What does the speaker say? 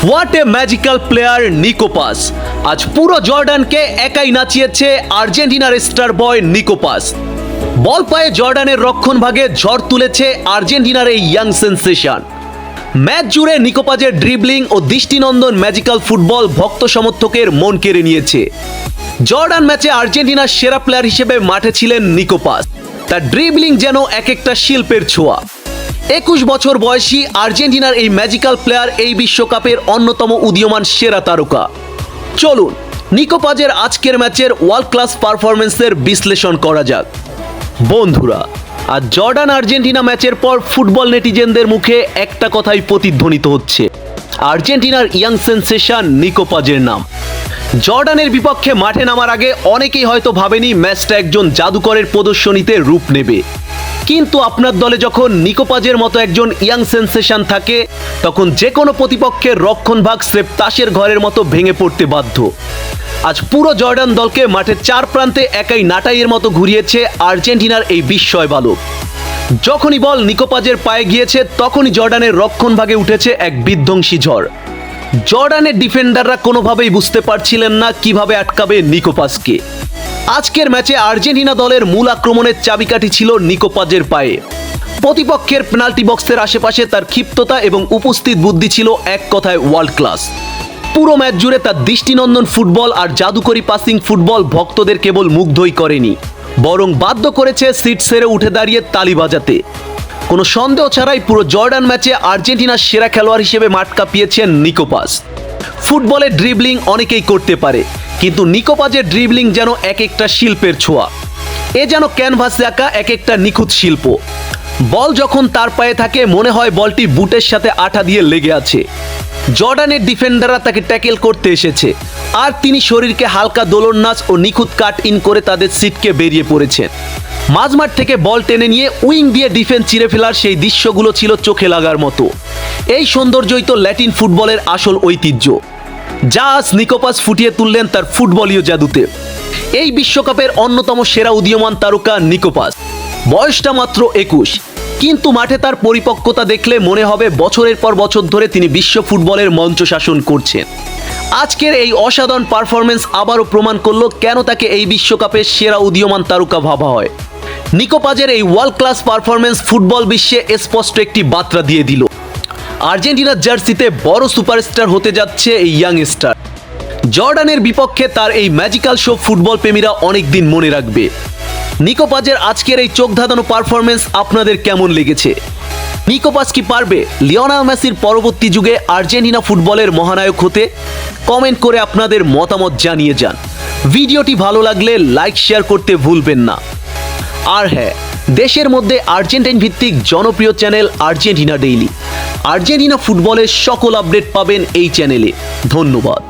What a magical player Nico Paz. আজ পুরো জর্ডানকে একাই নাচিয়েছে আর্জেন্টিনার স্টার বয় নিকো পাস। বল পায়ে জর্ডানের রক্ষণভাগে ঝড় তুলেছে আর্জেন্টিনার এই ইয়াং সেন্সেশন। ম্যাচ জুড়ে নিকো পাজের ড্রিবলিং ও দৃষ্টিনন্দন ম্যাজিক্যাল ফুটবল ভক্ত সমর্থকের মন কেড়ে নিয়েছে। জর্ডান ম্যাচে আর্জেন্টিনার সেরা প্লেয়ার হিসেবে মাঠে ছিলেন নিকো পাস। তার ড্রিবলিং যেন এক একটা শিল্পের ছোঁয়া। 21 বছর বয়সী আর্জেন্টিনার এই ম্যাজিক্যাল প্লেয়ার এই বিশ্বকাপের অন্যতম উদীয়মান সেরা তারকা। চলুন নিকো পাজের আজকের ম্যাচের ওয়ার্ল্ড ক্লাস পারফরমেন্সের বিশ্লেষণ করা যাক। বন্ধুরা, আজ জর্ডান আর্জেন্টিনা ম্যাচের পর ফুটবল নেটিজেনদের মুখে একটা কথাই প্রতিধ্বনিত হচ্ছে, আর্জেন্টিনার ইয়াং সেন্সেশন নিকো পাজের নাম। জর্ডানের বিপক্ষে মাঠে নামার আগে অনেকেই হয়তো ভাবেনি ম্যাচটা একজন জাদুকরের প্রদর্শনীতে রূপ নেবে, কিন্তু আপনার দলে যখন নিকো পাজের মতো একজন ইয়াং সেন্সেশন থাকে তখন যে কোনো প্রতিপক্ষের রক্ষণভাগ স্রেফ তাসের ঘরের মতো ভেঙে পড়তে বাধ্য। আজ পুরো জর্ডান দলকে মাঠের চার প্রান্তে একাই নাটাইয়ের মতো ঘুরিয়েছে আর্জেন্টিনার এই বিস্ময় বালক। যখনই বল নিকো পাজের পায়ে গিয়েছে তখনই জর্ডানের রক্ষণভাগে উঠেছে এক বিধ্বংসী ঝড়। জর্ডানের ডিফেন্ডাররা কোনোভাবেই বুঝতে পারছিলেন না কিভাবে আটকাবে নিকো পাজকে। আজকের ম্যাচে আর্জেন্টিনা দলের মূল আক্রমণের চাবিকাঠি ছিল নিকো পাজের পায়ে। প্রতিপক্ষের পেনাল্টি বক্সের আশেপাশে তার ক্ষিপ্ততা এবং উপস্থিত বুদ্ধি ছিল এক কথায় ওয়ার্ল্ড ক্লাস। পুরো ম্যাচ জুড়ে তার দৃষ্টিনন্দন ফুটবল আর জাদুকরি পাসিং ফুটবল ভক্তদের কেবল মুগ্ধই করেনি, বরং বাধ্য করেছে সিট ছেড়ে উঠে দাঁড়িয়ে তালি বাজাতে। কোনো সন্দেহ ছাড়াই পুরো জর্ডান ম্যাচে আর্জেন্টিনার সেরা খেলোয়াড় হিসেবে মাঠ কাঁপিয়েছেন নিকো পাজ। ফুটবলের ড্রিবলিং অনেকেই করতে পারে, কিন্তু নিকো পাজের ড্রিবলিং যেন এক একটা শিল্পের ছোঁয়া। এ যেন ক্যানভাসে আঁকা এক একটা নিখুঁত শিল্প। বল যখন তার পায়ে থাকে মনে হয় বলটি বুটের সাথে আঠা দিয়ে লেগে আছে। জর্ডানের ডিফেন্ডাররা তাকে ট্যাকেল করতে এসেছে, আর তিনি শরীরকে হালকা দোলন নাচ ও নিখুঁত কাট ইন করে তাদের সিটকে বেরিয়ে পড়েছেন। মাঝমাঠ থেকে বল টেনে নিয়ে উইং দিয়ে ডিফেন্স চিরে ফেলার সেই দৃশ্যগুলো ছিল চোখে লাগার মতো। এই সৌন্দর্যই তো ল্যাটিন ফুটবলের আসল ঐতিহ্য, যা আজ নিকো পাজ ফুটিয়ে তুললেন তার ফুটবলীয় জাদুতে। এই বিশ্বকাপের অন্যতম সেরা উদীয়মান তারকা নিকো পাজ। বয়সটা মাত্র 21, কিন্তু মাঠে তার পরিপক্কতা দেখলে মনে হবে বছরের পর বছর ধরে তিনি বিশ্ব ফুটবলের মঞ্চ শাসন করছেন। আজকের এই অসাধারণ পারফরমেন্স আবারও প্রমাণ করলো কেন তাকে এই বিশ্বকাপের সেরা উদীয়মান তারকা ভাবা হয়। নিকো পাজের এই ওয়ার্ল্ড ক্লাস পারফরমেন্স ফুটবল বিশ্বে স্পষ্ট একটি বার্তা দিয়ে দিল, আর্জেন্টিনার জার্সিতে বড় সুপারস্টার হতে যাচ্ছে এই ইয়াং স্টার। জর্ডানের বিপক্ষে তার এই ম্যাজিক্যাল শো ফুটবল প্রেমীরা অনেক দিন মনে রাখবে। নিকো পাজের আজকের এই চোখ ধাঁধানো পারফরমেন্স আপনাদের কেমন লেগেছে? নিকো পাজ কি পারবে লিওনেল মেসির পরবর্তী যুগে আর্জেন্টিনা ফুটবলের মহানায়ক হতে? কমেন্ট করে আপনাদের মতামত জানিয়ে যান। ভিডিওটি ভালো লাগলে লাইক শেয়ার করতে ভুলবেন না। আর হ্যাঁ, দেশের মধ্যে আর্জেন্টাইন ভিত্তিক জনপ্রিয় চ্যানেল আর্জেন্টিনা ডেইলি, আর্জেন্টিনা ফুটবলের সকল আপডেট পাবেন এই চ্যানেলে। ধন্যবাদ।